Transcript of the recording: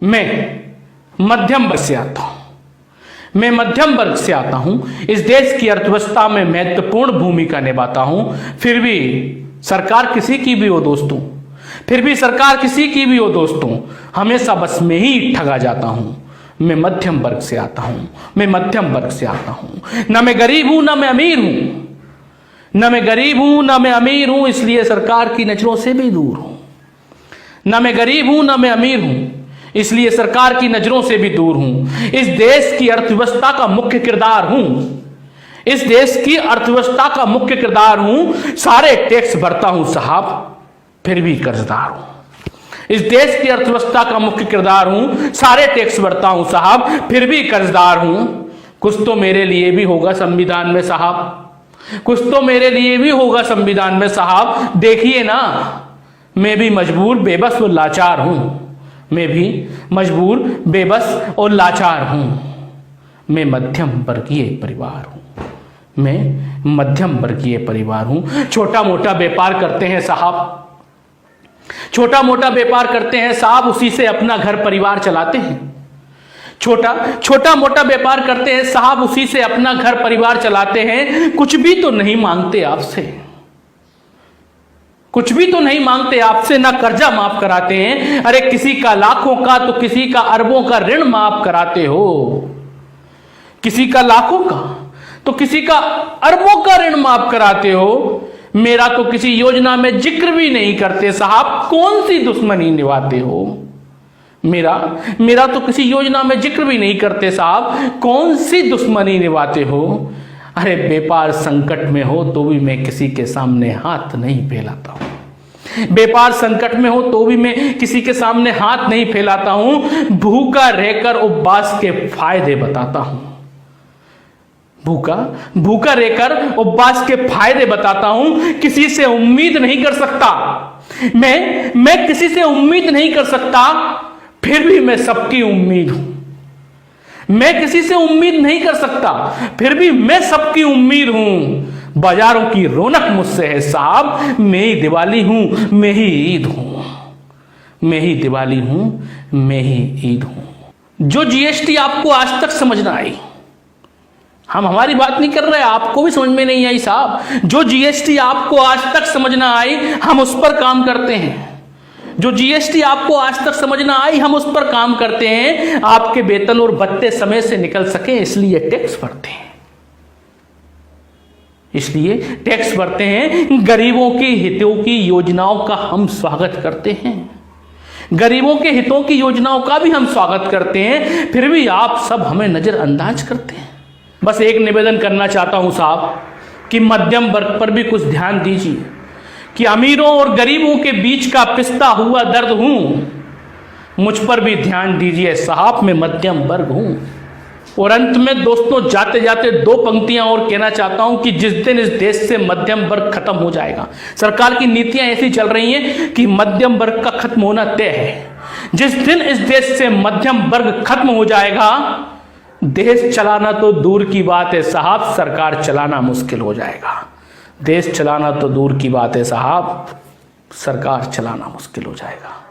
मैं मध्यम वर्ग से आता हूं। मैं मध्यम वर्ग से आता हूं। इस देश की अर्थव्यवस्था में महत्वपूर्ण भूमिका निभाता हूं। फिर भी सरकार किसी की भी हो दोस्तों, हमेशा बस में ही ठगा जाता हूं। मैं मध्यम वर्ग से आता हूं। ना मैं गरीब हूं ना मैं अमीर हूं, इसलिए सरकार की नजरों से भी दूर हूं। ना मैं गरीब हूं ना मैं अमीर हूं, इसलिए सरकार की नजरों से भी दूर हूं। इस देश की अर्थव्यवस्था का मुख्य किरदार हूं। सारे टैक्स भरता हूं साहब, फिर भी कर्जदार हूं। इस देश की अर्थव्यवस्था का मुख्य किरदार हूं। सारे टैक्स भरता हूं साहब, फिर भी कर्जदार हूं। कुछ तो मेरे लिए भी होगा संविधान में साहब, देखिए ना, मैं भी मजबूर, बेबस और लाचार हूं। मैं मध्यम वर्गीय परिवार हूं। छोटा मोटा व्यापार करते हैं साहब, उसी से अपना घर परिवार चलाते हैं। छोटा मोटा व्यापार करते हैं साहब, उसी से अपना घर परिवार चलाते हैं। कुछ भी तो नहीं मांगते आपसे, ना कर्जा माफ कराते हैं। अरे किसी का लाखों का तो किसी का अरबों का ऋण माफ कराते हो। मेरा तो किसी योजना में जिक्र भी नहीं करते साहब, कौन सी दुश्मनी निभाते हो। मेरा तो किसी योजना में जिक्र भी नहीं करते साहब, कौन सी दुश्मनी निभाते हो। अरे व्यापार संकट में हो तो भी मैं किसी के सामने हाथ नहीं फैलाता हूं। भूखा रहकर उपवास के फायदे बताता हूं। किसी से उम्मीद नहीं कर सकता, मैं किसी से उम्मीद नहीं कर सकता, फिर भी मैं सबकी उम्मीद हूं। बाजारों की रौनक मुझसे है साहब, मैं ही दिवाली हूं, मैं ही ईद हूं। जो जीएसटी आपको आज तक समझ ना आई, हम हमारी बात नहीं कर रहे, आपको भी समझ में नहीं आई साहब। जो जीएसटी आपको आज तक समझ ना आई, हम उस पर काम करते हैं। आपके वेतन और भत्ते समय से निकल सके, इसलिए टैक्स भरते हैं। गरीबों के हितों की योजनाओं का हम स्वागत करते हैं। फिर भी आप सब हमें नजरअंदाज करते हैं। बस एक निवेदन करना चाहता हूं साहब कि मध्यम वर्ग पर भी कुछ ध्यान दीजिए, कि अमीरों और गरीबों के बीच का पिसता हुआ दर्द हूं। मुझ पर भी ध्यान दीजिए साहब, मैं मध्यम वर्ग हूं। और अंत में दोस्तों, जाते जाते दो पंक्तियां और कहना चाहता हूं कि जिस दिन इस देश से मध्यम वर्ग खत्म हो जाएगा, सरकार की नीतियां ऐसी चल रही हैं कि मध्यम वर्ग का खत्म होना तय है। जिस दिन इस देश से मध्यम वर्ग खत्म हो जाएगा, देश चलाना तो दूर की बात है साहब, सरकार चलाना मुश्किल हो जाएगा।